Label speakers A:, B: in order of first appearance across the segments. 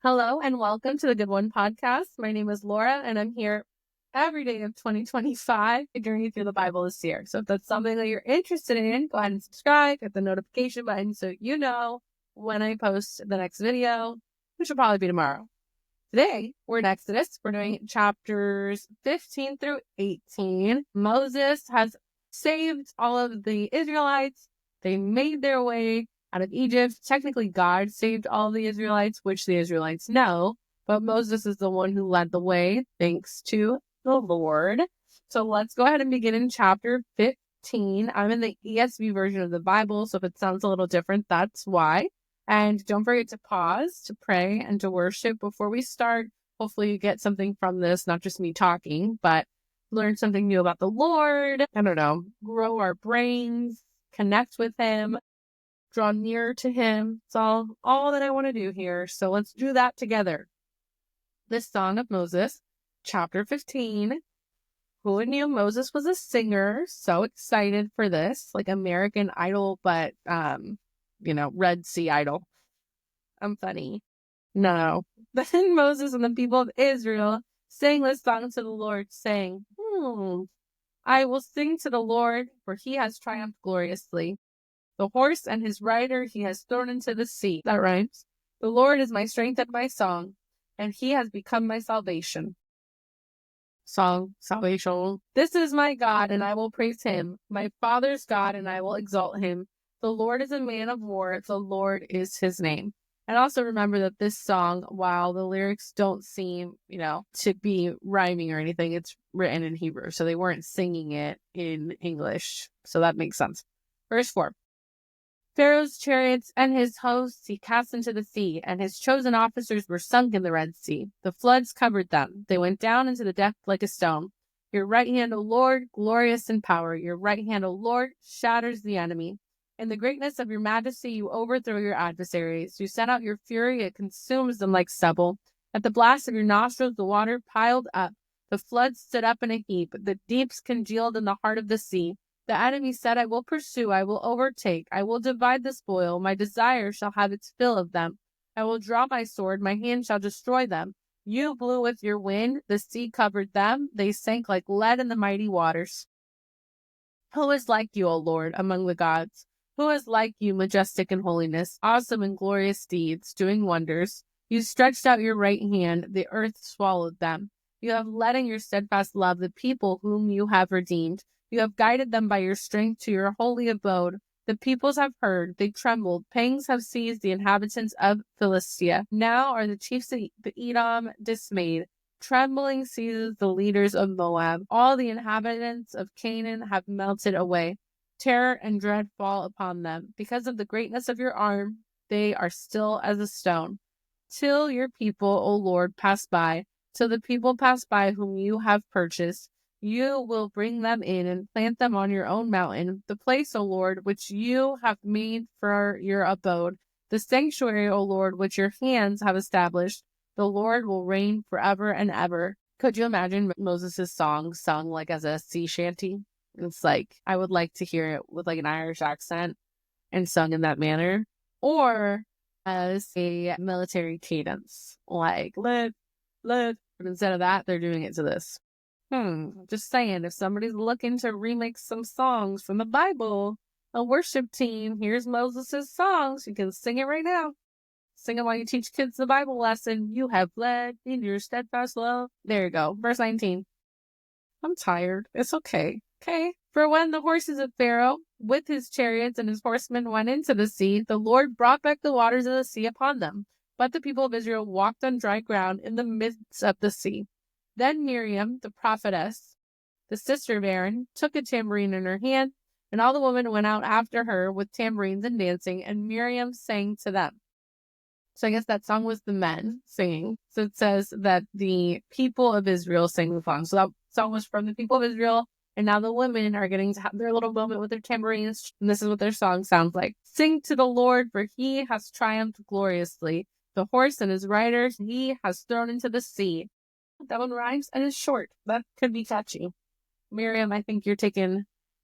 A: Hello and welcome to the Good One podcast. My name is Laura and I'm here every day of 2025 figuring you through the Bible this year. So if that's something that you're interested in, go ahead and subscribe, hit the notification button so you know when I post the next video, which will probably be tomorrow. Today, we're in Exodus. We're doing chapters 15 through 18. Moses has saved all of the Israelites. They made their way out of Egypt. Technically, God saved all the Israelites, which the Israelites know, but Moses is the one who led the way, thanks to the Lord. So let's go ahead and begin in chapter 15. I'm in the ESV version of the Bible, so if it sounds a little different, that's why. And don't forget to pause, to pray, and to worship before we start. Hopefully you get something from this, not just me talking, but learn something new about the Lord. I don't know, grow our brains, connect with Him, draw nearer to Him. It's all that I want to do here. So let's do that together. This Song of Moses, chapter 15. Who knew Moses was a singer? So excited for this, like American Idol, but Red Sea Idol. I'm funny. No. Then Moses and the people of Israel sang this song to the Lord, saying, I will sing to the Lord, for He has triumphed gloriously. The horse and his rider He has thrown into the sea. That rhymes. The Lord is my strength and my song, and He has become my salvation. Song, salvation. This is my God, and I will praise Him, my Father's God, and I will exalt Him. The Lord is a man of war. The Lord is His name. And also remember that this song, while the lyrics don't seem, to be rhyming or anything, it's written in Hebrew. So they weren't singing it in English. So that makes sense. Verse 4. Pharaoh's chariots and his hosts He cast into the sea, and his chosen officers were sunk in the Red Sea. The floods covered them. They went down into the depth like a stone. Your right hand, O Lord, glorious in power. Your right hand, O Lord, shatters the enemy. In the greatness of your majesty, you overthrow your adversaries. You send out your fury, it consumes them like stubble. At the blast of your nostrils, the water piled up. The floods stood up in a heap. The deeps congealed in the heart of the sea. The enemy said, I will pursue, I will overtake, I will divide the spoil. My desire shall have its fill of them. I will draw my sword, my hand shall destroy them. You blew with your wind, the sea covered them. They sank like lead in the mighty waters. Who is like you, O Lord, among the gods? Who is like you, majestic in holiness, awesome in glorious deeds, doing wonders? You stretched out your right hand, the earth swallowed them. You have led in your steadfast love the people whom you have redeemed. You have guided them by your strength to your holy abode. The peoples have heard, they trembled. Pangs have seized the inhabitants of Philistia. Now are the chiefs of Edom dismayed. Trembling seizes the leaders of Moab. All the inhabitants of Canaan have melted away. Terror and dread fall upon them. Because of the greatness of your arm, they are still as a stone. Till your people, O Lord, pass by, till the people pass by whom you have purchased, you will bring them in and plant them on your own mountain, the place, O Lord, which you have made for your abode, the sanctuary, O Lord, which your hands have established. The Lord will reign forever and ever. Could you imagine Moses' song sung like as a sea shanty? It's like, I would like to hear it with like an Irish accent and sung in that manner, or as a military cadence, like let. But instead of that, they're doing it to this. Just saying, if somebody's looking to remix some songs from the Bible, a worship team, here's Moses' songs. You can sing it right now. Sing it while you teach kids the Bible lesson. You have led in your steadfast love. There you go. Verse 19. I'm tired. It's okay. Okay. For when the horses of Pharaoh with his chariots and his horsemen went into the sea, the Lord brought back the waters of the sea upon them. But the people of Israel walked on dry ground in the midst of the sea. Then Miriam, the prophetess, the sister of Aaron, took a tambourine in her hand, and all the women went out after her with tambourines and dancing, and Miriam sang to them. So I guess that song was the men singing. So it says that the people of Israel sang the song. So that song was from the people of Israel, and now the women are getting to have their little moment with their tambourines, and this is what their song sounds like. Sing to the Lord, for He has triumphed gloriously. The horse and his rider He has thrown into the sea. That one rhymes and is short. That could be catchy. Miriam, I think you're taking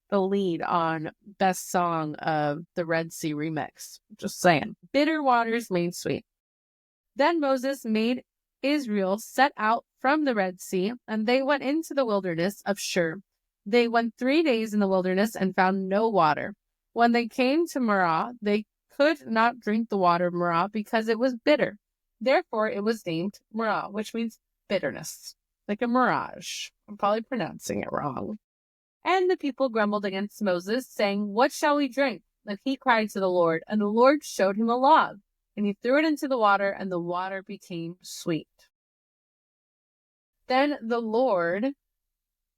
A: the lead on best song of the Red Sea remix. Just saying. Bitter waters made sweet. Then Moses made Israel set out from the Red Sea, and they went into the wilderness of Shur. They went 3 days in the wilderness and found no water. When they came to Marah, they could not drink the water of Marah because it was bitter. Therefore, it was named Marah, which means bitterness, like a mirage. I'm probably pronouncing it wrong. And the people grumbled against Moses, saying, "What shall we drink?" And he cried to the Lord, and the Lord showed him a log. And he threw it into the water, and the water became sweet. Then the Lord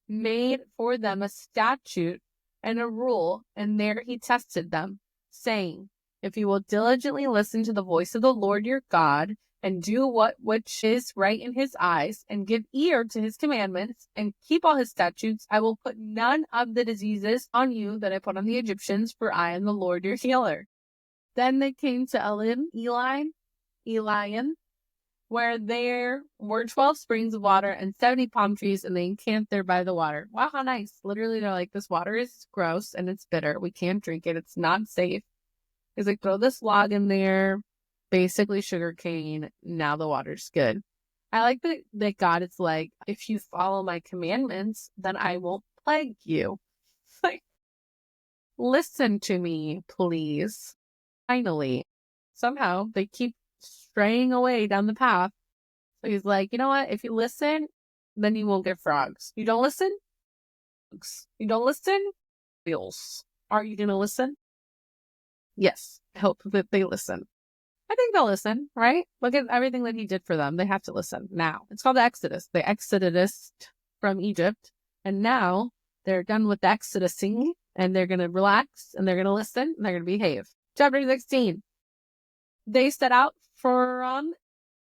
A: made for them a statute and a rule, and there he tested them, saying, "If you will diligently listen to the voice of the Lord your God, and do which is right in his eyes, and give ear to his commandments, and keep all his statutes, I will put none of the diseases on you that I put on the Egyptians, for I am the Lord your healer." Then they came to Eliam, where there were 12 springs of water and 70 palm trees, and they encamped there by the water. Wow, how nice. Literally, they're like, this water is gross and it's bitter. We can't drink it. It's not safe. He's like, throw this log in there, basically sugar cane. Now the water's good. I like that God is like, if you follow my commandments, then I won't plague you. It's like, listen to me, please. Finally, somehow they keep straying away down the path. So he's like, you know what? If you listen, then you won't get frogs. You don't listen? You don't listen? Wheels. Are you going to listen? Yes. I hope that they listen. I think they'll listen, right? Look at everything that he did for them. They have to listen now. It's called the Exodus. They exodus from Egypt. And now they're done with the exodusing, and they're going to relax, and they're going to listen, and they're going to behave. Chapter 16. They set out from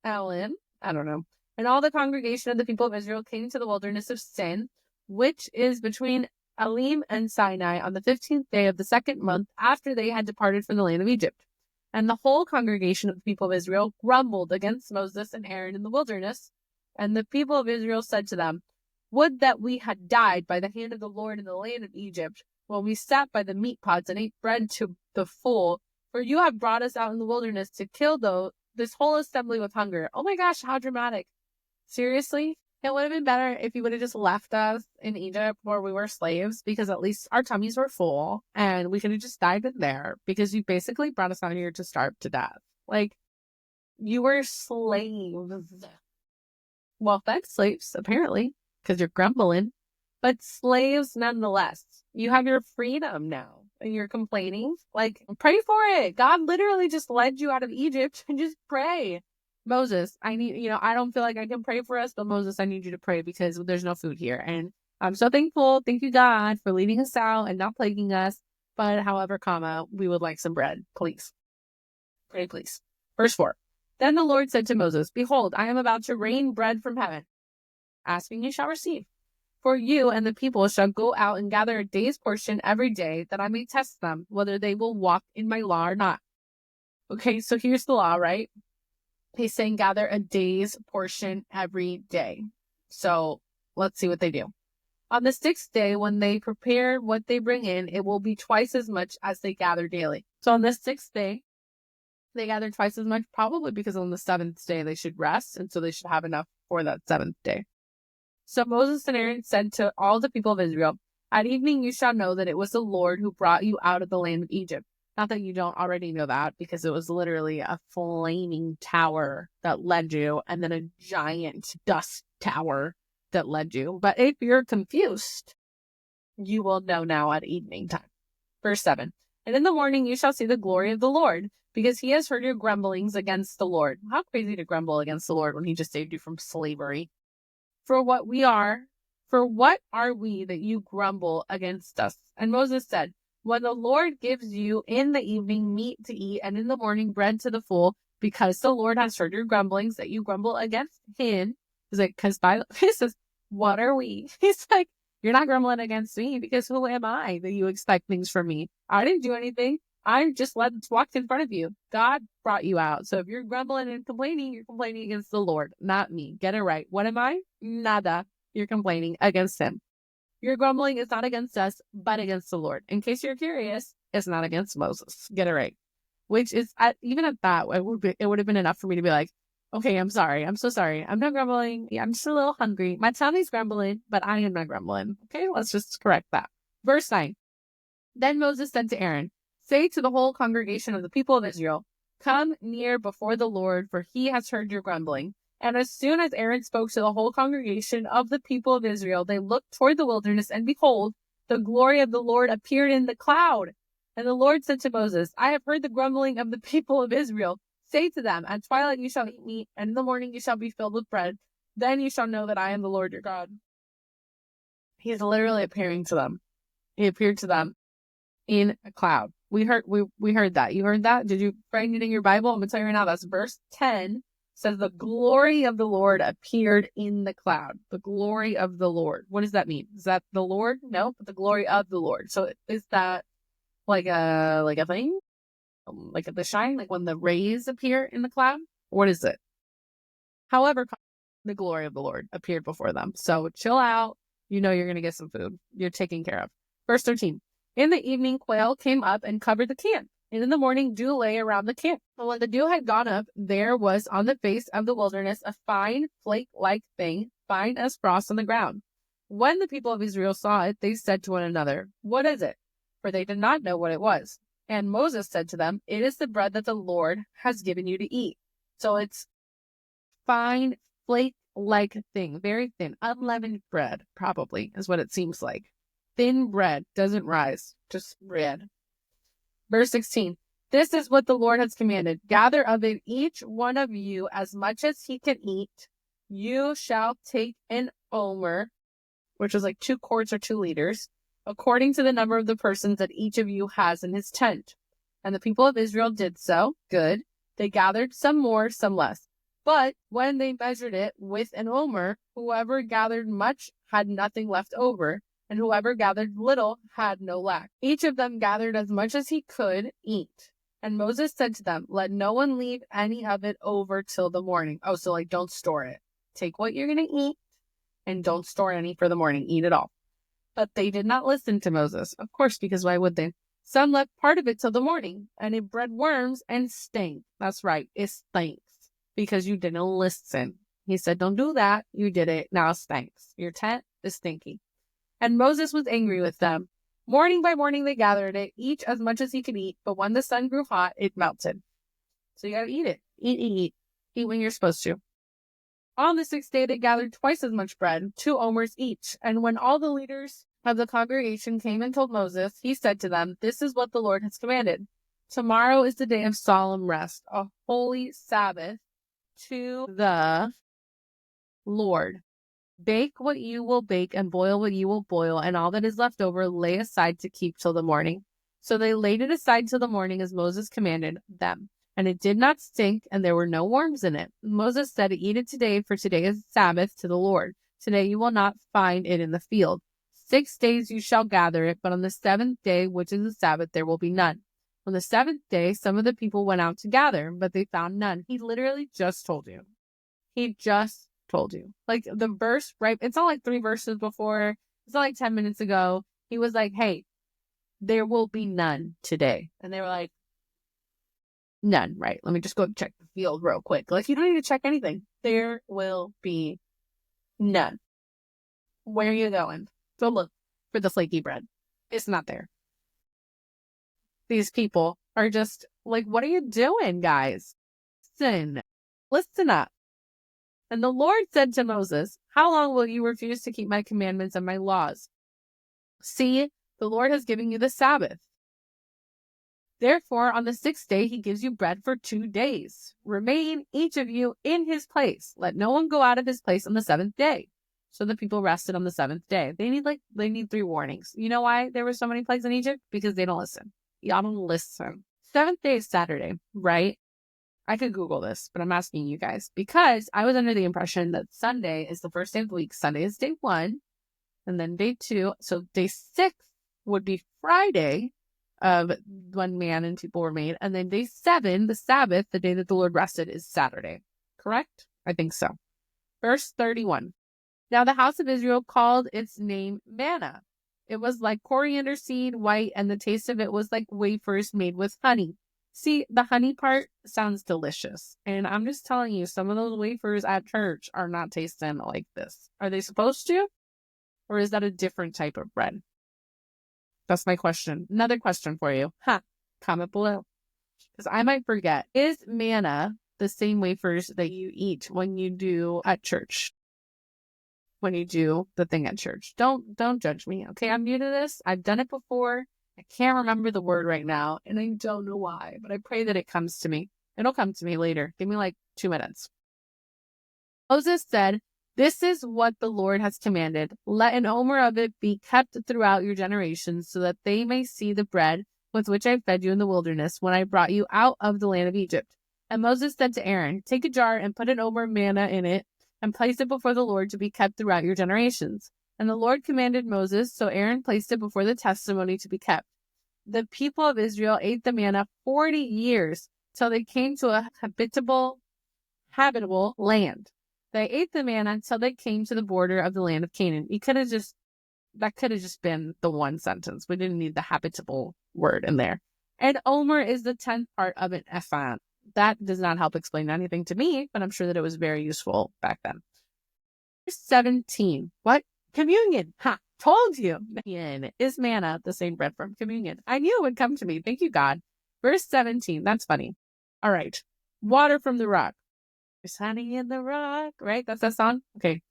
A: Elim, and all the congregation of the people of Israel came to the wilderness of Sin, which is between Elim and Sinai, on the 15th day of the 2nd month after they had departed from the land of Egypt. And the whole congregation of the people of Israel grumbled against Moses and Aaron in the wilderness. And the people of Israel said to them, "Would that we had died by the hand of the Lord in the land of Egypt, when we sat by the meat pots and ate bread to the full, for you have brought us out in the wilderness to kill this whole assembly with hunger." Oh my gosh, how dramatic. Seriously? It would have been better if you would have just left us in Egypt where we were slaves, because at least our tummies were full and we could have just died in there, because you basically brought us out here to starve to death. Like, you were slaves. Well, thanks, slaves, apparently, because you're grumbling. But slaves nonetheless. You have your freedom now, and you're complaining. Like, pray for it. God literally just led you out of Egypt, and just pray. Moses, I don't feel like I can pray for us, but Moses, I need you to pray because there's no food here. And I'm so thankful. Thank you, God, for leading us out and not plaguing us. But however, we would like some bread, please. Pray, please. Verse 4. Then the Lord said to Moses, "Behold, I am about to rain bread from heaven. Asking you shall receive. For you and the people shall go out and gather a day's portion every day, that I may test them, whether they will walk in my law or not." Okay, so here's the law, right? He's saying gather a day's portion every day. So let's see what they do. On the 6th day, when they prepare what they bring in, it will be twice as much as they gather daily. So on the 6th day, they gather twice as much, probably because on the 7th day they should rest, and so they should have enough for that 7th day. So Moses and Aaron said to all the people of Israel, "At evening you shall know that it was the Lord who brought you out of the land of Egypt." Not that you don't already know that, because it was literally a flaming tower that led you, and then a giant dust tower that led you. But if you're confused, you will know now at evening time. Verse 7. And in the morning you shall see the glory of the Lord, because he has heard your grumblings against the Lord. How crazy to grumble against the Lord when he just saved you from slavery. For what are we that you grumble against us? And Moses said, when the Lord gives you in the evening meat to eat, and in the morning bread to the full, because the Lord has heard your grumblings that you grumble against him. He's like, he says, what are we? He's like, you're not grumbling against me, because who am I that you expect things from me? I didn't do anything. I just walked in front of you. God brought you out. So if you're grumbling and complaining, you're complaining against the Lord, not me. Get it right. What am I? Nada. You're complaining against him. Your grumbling is not against us, but against the Lord. In case you're curious, it's not against Moses. Get it right. Which is, even at that, it would have been enough for me to be like, Okay, I'm sorry. I'm so sorry. I'm not grumbling. Yeah, I'm just a little hungry. My tummy's grumbling, but I am not grumbling. Okay, let's just correct that. Verse 9. Then Moses said to Aaron, say to the whole congregation of the people of Israel, come near before the Lord, for he has heard your grumbling. And as soon as Aaron spoke to the whole congregation of the people of Israel, they looked toward the wilderness, and behold, the glory of the Lord appeared in the cloud. And the Lord said to Moses, I have heard the grumbling of the people of Israel. Say to them, at twilight you shall eat meat, and in the morning you shall be filled with bread. Then you shall know that I am the Lord your God. He's literally appearing to them. He appeared to them in a cloud. We heard that. You heard that? Did you find it in your Bible? I'm going to tell you right now, that's verse 10. Says the glory of the Lord appeared in the cloud. The glory of the Lord. What does that mean? Is that the Lord? No, but the glory of the Lord. So is that like a thing? Like the shine? Like when the rays appear in the cloud? What is it? However, the glory of the Lord appeared before them. So chill out. You know you're going to get some food. You're taken care of. Verse 13. In the evening, quail came up and covered the camp. And in the morning, dew lay around the camp. And when the dew had gone up, there was on the face of the wilderness a fine flake-like thing, fine as frost on the ground. When the people of Israel saw it, they said to one another, what is it? For they did not know what it was. And Moses said to them, it is the bread that the Lord has given you to eat. So it's fine flake-like thing, very thin, unleavened bread, probably, is what it seems like. Thin bread, doesn't rise, just bread. Verse 16, this is what the Lord has commanded. Gather of it each one of you as much as he can eat. You shall take an omer, which is like 2 quarts or 2 liters, according to the number of the persons that each of you has in his tent. And the people of Israel did so. Good. They gathered some more, some less. But when they measured it with an omer, whoever gathered much had nothing left over, and whoever gathered little had no lack. Each of them gathered as much as he could eat. And Moses said to them, let no one leave any of it over till the morning. Oh, so like don't store it. Take what you're going to eat and don't store any for the morning. Eat it all. But they did not listen to Moses. Of course, because why would they? Some left part of it till the morning, and it bred worms and stank. That's right. It stinks because you didn't listen. He said, don't do that. You did it. Now it stinks. Your tent is stinky. And Moses was angry with them. Morning by morning they gathered it, each as much as he could eat, but when the sun grew hot, it melted. So you gotta eat it. Eat. Eat when you're supposed to. On the 6th day they gathered twice as much bread, 2 omers each. And when all the leaders of the congregation came and told Moses, he said to them, this is what the Lord has commanded. Tomorrow is the day of solemn rest, a holy Sabbath to the Lord. Bake what you will bake and boil what you will boil, and all that is left over lay aside to keep till the morning. So they laid it aside till the morning as Moses commanded them. And it did not stink, and there were no worms in it. Moses said, eat it today, for today is Sabbath to the Lord. Today you will not find it in the field. 6 days you shall gather it, but on the 7th day, which is the Sabbath, there will be none. On the 7th day, some of the people went out to gather, but they found none. He literally just told you. He just told you. Like the verse, right? It's not like 3 verses before. It's not like 10 minutes ago. He was like, hey, there will be none today. And they were like, none, right? Let me just go check the field real quick. Like, you don't need to check anything. There will be none. Where are you going? Go look for the flaky bread. It's not there. These people are just like, what are you doing, guys? Listen up. And the Lord said to Moses, how long will you refuse to keep my commandments and my laws? See, the Lord has given you the Sabbath. Therefore, on the 6th day, he gives you bread for 2 days. Remain each of you in his place. Let no one go out of his place on the 7th day. So the people rested on the 7th day. They need 3 warnings. You know why there were so many plagues in Egypt? Because they don't listen. Y'all don't listen. 7th day is Saturday, right? I could Google this, but I'm asking you guys because I was under the impression that Sunday is the first day of the week. Sunday is day 1 and then day 2. So day 6 would be Friday of when man and people were made. And then day 7, the Sabbath, the day that the Lord rested, is Saturday. Correct? I think so. Verse 31. Now the house of Israel called its name Manna. It was like coriander seed, white, and the taste of it was like wafers made with honey. See, the honey part sounds delicious. And I'm just telling you, some of those wafers at church are not tasting like this. Are they supposed to? Or is that a different type of bread? That's my question. Another question for you. Comment below. Because I might forget. Is manna the same wafers that you eat when you do at church? When you do the thing at church. Don't judge me. Okay, I'm new to this. I've done it before. I can't remember the word right now, and I don't know why, but I pray that it comes to me. It'll come to me later. Give me like 2 minutes. Moses said, "This is what the Lord has commanded. Let an omer of it be kept throughout your generations, so that they may see the bread with which I fed you in the wilderness when I brought you out of the land of Egypt." And Moses said to Aaron, "Take a jar and put an omer of manna in it, and place it before the Lord to be kept throughout your generations." And the Lord commanded Moses, so Aaron placed it before the testimony to be kept. The people of Israel ate the manna 40 years till they came to a habitable land. They ate the manna until they came to the border of the land of Canaan. That could have just been the one sentence. We didn't need the habitable word in there. And omer is the 10th part of an ephah. That does not help explain anything to me, but I'm sure that it was very useful back then. Verse 17. What? Communion. Told you. Is manna the same bread from communion? I knew it would come to me. Thank you, God. Verse 17. That's funny. All right. Water from the rock. There's honey in the rock, right? That's that song? Okay.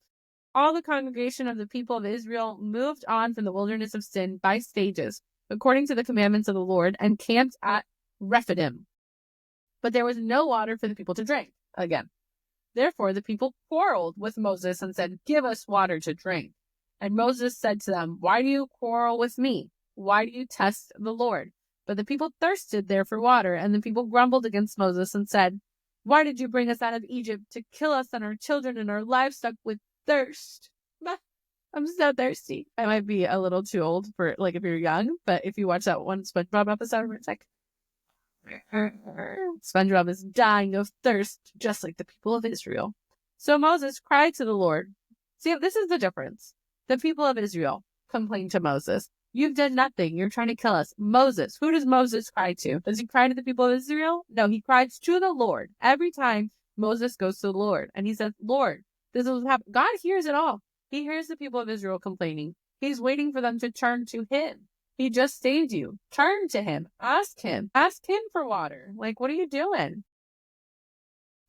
A: All the congregation of the people of Israel moved on from the wilderness of sin by stages, according to the commandments of the Lord, and camped at Rephidim. But there was no water for the people to drink. Again. Therefore, the people quarreled with Moses and said, "Give us water to drink." And Moses said to them, "Why do you quarrel with me? Why do you test the Lord?" But the people thirsted there for water, and the people grumbled against Moses and said, "Why did you bring us out of Egypt to kill us and our children and our livestock with thirst?" I'm so thirsty. I might be a little too old for, like, if you're young, but if you watch that one SpongeBob episode where it's like, SpongeBob is dying of thirst, just like the people of Israel. So Moses cried to the Lord. See, this is the difference. The people of Israel complained to Moses. "You've done nothing. You're trying to kill us." Moses. Who does Moses cry to? Does he cry to the people of Israel? No, he cries to the Lord. Every time Moses goes to the Lord and he says, "Lord, this is what happened." God hears it all. He hears the people of Israel complaining. He's waiting for them to turn to him. He just saved you. Turn to him. Ask him. Ask him for water. Like, what are you doing?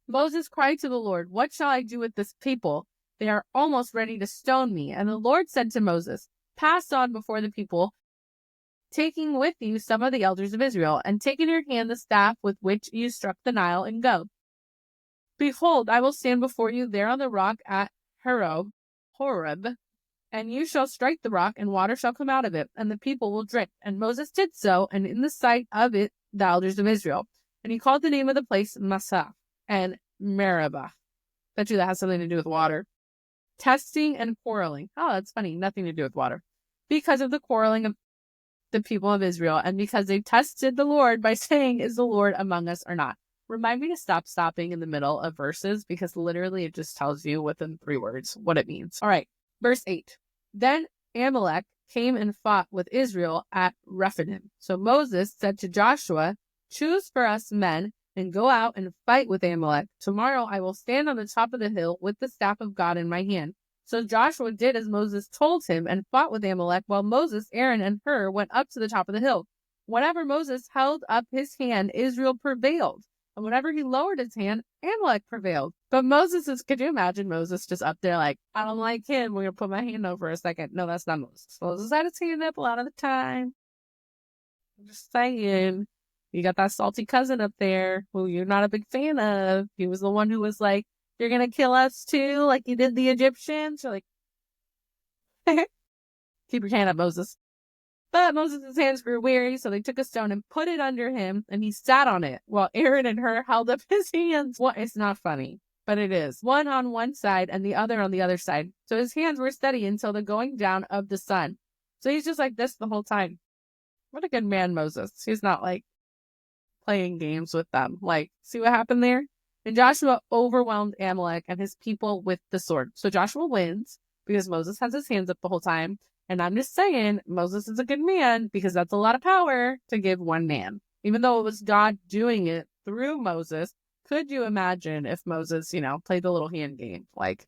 A: Moses cried to the Lord, "What shall I do with this people? They are almost ready to stone me." And the Lord said to Moses, "Pass on before the people, taking with you some of the elders of Israel, and take in your hand the staff with which you struck the Nile, and go. Behold, I will stand before you there on the rock at Horeb, and you shall strike the rock, and water shall come out of it, and the people will drink." And Moses did so, and in the sight of it the elders of Israel. And he called the name of the place Massah and Meribah. Bet you that has something to do with water. Testing and quarreling. Oh, that's funny. Nothing to do with water. Because of the quarreling of the people of Israel, and because they tested the Lord by saying, "Is the Lord among us or not?" Remind me to stop stopping in the middle of verses, because literally it just tells you within 3 words what it means. All right. Verse 8. Then Amalek came and fought with Israel at Rephidim. So Moses said to Joshua, "Choose for us men and go out and fight with Amalek. Tomorrow I will stand on the top of the hill with the staff of God in my hand." So Joshua did as Moses told him and fought with Amalek, while Moses, Aaron, and Hur went up to the top of the hill. Whenever Moses held up his hand, Israel prevailed. And whenever he lowered his hand, Amalek prevailed. But could you imagine Moses just up there like, "I don't like him. We're going to put my hand over a second." No, that's not Moses. Moses had his hand up a lot of the time. I'm just saying. You got that salty cousin up there who you're not a big fan of. He was the one who was like, "You're going to kill us too, like you did the Egyptians." You're like, keep your hand up, Moses. But Moses' hands grew weary, so they took a stone and put it under him, and he sat on it, while Aaron and Hur held up his hands. Well, it's not funny, but it is. One on one side and the other on the other side. So his hands were steady until the going down of the sun. So he's just like this the whole time. What a good man, Moses. He's not like playing games with them. Like, see what happened there? And Joshua overwhelmed Amalek and his people with the sword. So Joshua wins because Moses has his hands up the whole time. And I'm just saying, Moses is a good man because that's a lot of power to give one man. even though it was God doing it through Moses. Could you imagine if Moses, played the little hand game? Like,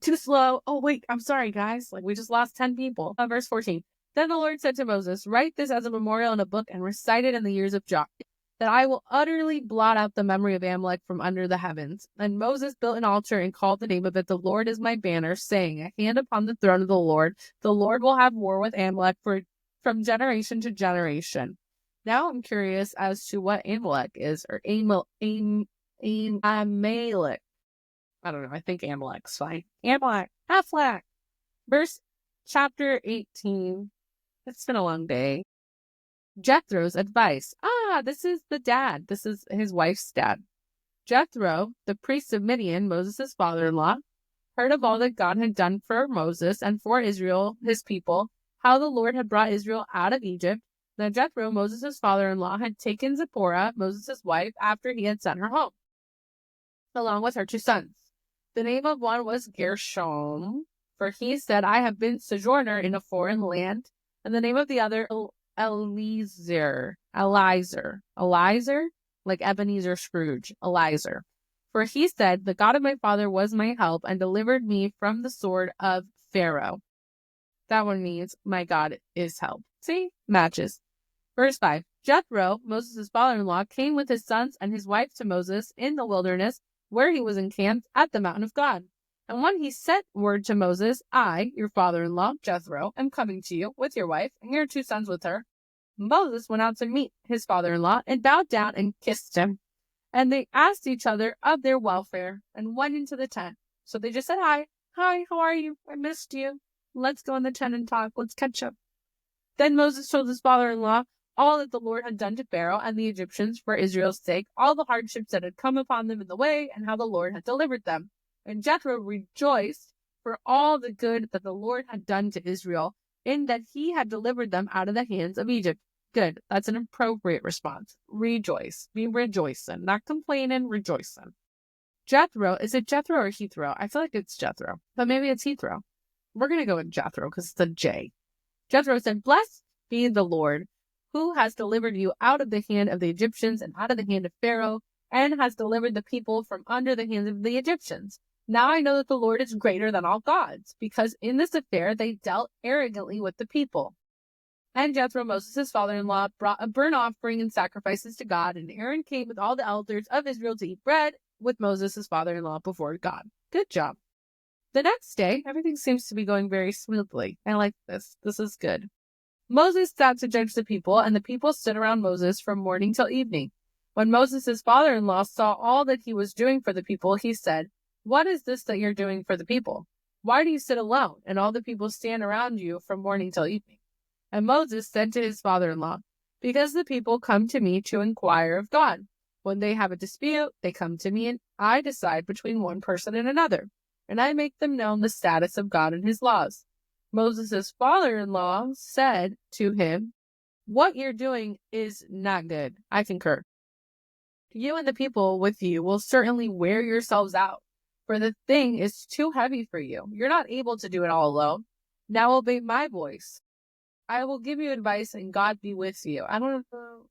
A: too slow. Oh, wait, I'm sorry, guys. Like, we just lost 10 people. Verse 14. Then the Lord said to Moses, write this as a memorial in a book and recite it in the years of Joshua, that I will utterly blot out the memory of Amalek from under the heavens. And Moses built an altar and called the name of it, the Lord is my banner, saying, a hand upon the throne of the Lord. The Lord will have war with Amalek from generation to generation. Now I'm curious as to what Amalek is, or Amalek. I don't know. I think Amalek's fine. Amalek. Aflac. Verse chapter 18. It's been a long day. Jethro's advice. This is the dad. This is his wife's dad. Jethro, the priest of Midian, Moses' father-in-law, heard of all that God had done for Moses and for Israel, his people, how the Lord had brought Israel out of Egypt. Now Jethro, Moses' father-in-law, had taken Zipporah, Moses' wife, after he had sent her home, along with her 2 sons. The name of one was Gershom, for he said, I have been sojourner in a foreign land. And the name of the other, Eliezer, like Ebenezer Scrooge, Eliezer. For he said, the God of my father was my help and delivered me from the sword of Pharaoh. That one means my God is help. See? Matches. Verse 5. Jethro, Moses' father-in-law, came with his sons and his wife to Moses in the wilderness, where he was encamped at the mountain of God. And when he sent word to Moses, I, your father-in-law, Jethro, am coming to you with your wife and your 2 sons with her. Moses went out to meet his father-in-law and bowed down and kissed him. And they asked each other of their welfare and went into the tent. So they just said, hi, how are you? I missed you. Let's go in the tent and talk. Let's catch up. Then Moses told his father-in-law all that the Lord had done to Pharaoh and the Egyptians for Israel's sake, all the hardships that had come upon them in the way, and how the Lord had delivered them. And Jethro rejoiced for all the good that the Lord had done to Israel, in that he had delivered them out of the hands of Egypt. Good. That's an appropriate response. Rejoice. Be rejoicing. Not complaining, rejoicing. Jethro. Is it Jethro or Jethro? I feel like it's Jethro, but maybe it's Jethro. We're going to go with Jethro because it's a J. Jethro said, blessed be the Lord, who has delivered you out of the hand of the Egyptians and out of the hand of Pharaoh, and has delivered the people from under the hands of the Egyptians. Now I know that the Lord is greater than all gods, because in this affair they dealt arrogantly with the people. And Jethro, Moses' father-in-law, brought a burnt offering and sacrifices to God, and Aaron came with all the elders of Israel to eat bread with Moses' father-in-law before God. Good job. The next day, everything seems to be going very smoothly. I like this. This is good. Moses sat to judge the people, and the people stood around Moses from morning till evening. When Moses' father-in-law saw all that he was doing for the people, he said, what is this that you're doing for the people? Why do you sit alone, and all the people stand around you from morning till evening? And Moses said to his father-in-law, because the people come to me to inquire of God. When they have a dispute, they come to me, and I decide between one person and another, and I make them known the status of God and his laws. Moses' father-in-law said to him, what you're doing is not good. I concur. You and the people with you will certainly wear yourselves out, for the thing is too heavy for you. You're not able to do it all alone. Now obey my voice. I will give you advice, and God be with you.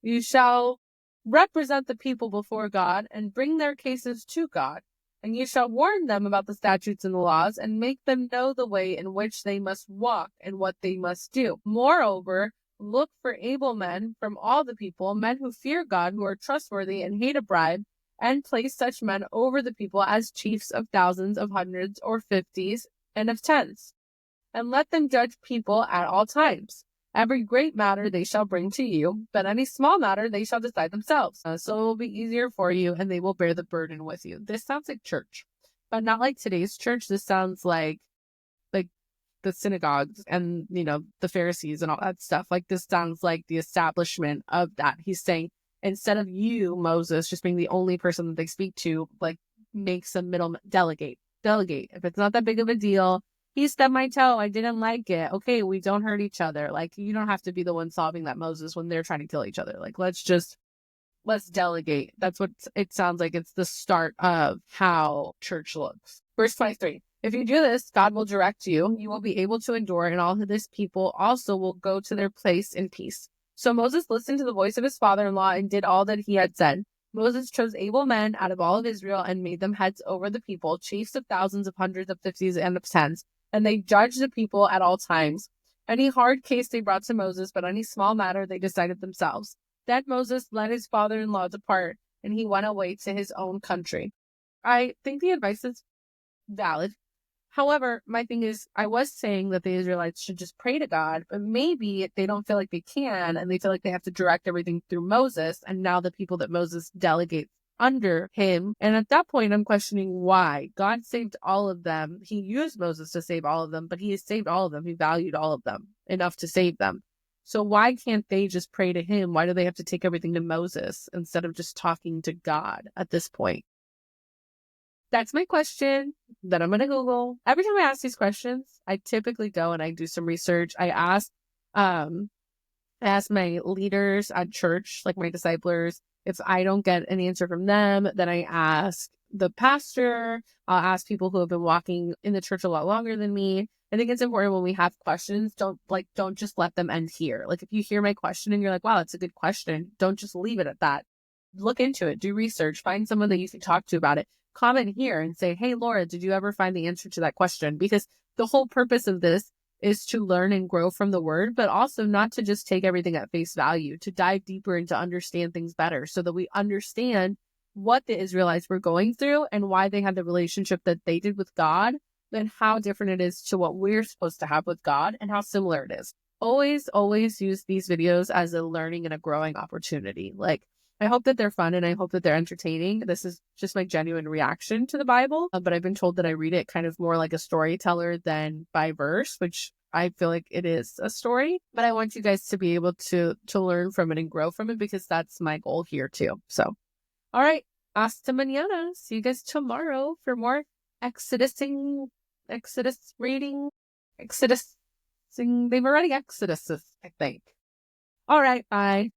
A: You shall represent the people before God and bring their cases to God. And you shall warn them about the statutes and the laws, and make them know the way in which they must walk and what they must do. Moreover, look for able men from all the people, men who fear God, who are trustworthy and hate a bribe, and place such men over the people as chiefs of thousands, of hundreds, or 50s, and of 10s. And let them judge people at all times. Every great matter they shall bring to you, but any small matter they shall decide themselves. So it will be easier for you, and they will bear the burden with you. This sounds like church, but not like today's church. This sounds like the synagogues and, the Pharisees and all that stuff. Like, this sounds like the establishment of that. He's saying, instead of you, Moses, just being the only person that they speak to, like, make some middle, delegate. If it's not that big of a deal, he stubbed my toe, I didn't like it. Okay, we don't hurt each other. Like, you don't have to be the one solving that, Moses, when they're trying to kill each other. Like, let's delegate. That's what it sounds like. It's the start of how church looks. Verse 23. If you do this, God will direct you. You will be able to endure, and all of this people also will go to their place in peace. So Moses listened to the voice of his father-in-law and did all that he had said. Moses chose able men out of all of Israel and made them heads over the people, chiefs of thousands, of hundreds, of fifties, and of tens. And they judged the people at all times. Any hard case they brought to Moses, but any small matter they decided themselves. Then Moses let his father-in-law depart, and he went away to his own country. I think the advice is valid. However, my thing is, I was saying that the Israelites should just pray to God, but maybe they don't feel like they can, and they feel like they have to direct everything through Moses, and now the people that Moses delegates under him. And at that point, I'm questioning why. God saved all of them. He used Moses to save all of them, but he has saved all of them. He valued all of them enough to save them. So why can't they just pray to him? Why do they have to take everything to Moses instead of just talking to God at this point? That's my question that I'm going to Google. Every time I ask these questions, I typically go and I do some research. I ask my leaders at church, like my disciplers. If I don't get an answer from them, then I ask the pastor. I'll ask people who have been walking in the church a lot longer than me. I think it's important when we have questions, don't just let them end here. Like if you hear my question and you're like, wow, that's a good question, don't just leave it at that. Look into it, do research, find someone that you can talk to about it. Comment here and say, hey, Laura, did you ever find the answer to that question? Because the whole purpose of this is to learn and grow from the word, but also not to just take everything at face value, to dive deeper and to understand things better so that we understand what the Israelites were going through and why they had the relationship that they did with God, and how different it is to what we're supposed to have with God and how similar it is. Always use these videos as a learning and a growing opportunity. Like, I hope that they're fun and I hope that they're entertaining. This is just my genuine reaction to the Bible, but I've been told that I read it kind of more like a storyteller than by verse, which I feel like it is a story, but I want you guys to be able to learn from it and grow from it because that's my goal here too. So, all right, hasta mañana. See you guys tomorrow for more Exodus reading. They've already Exodus, I think. All right, bye.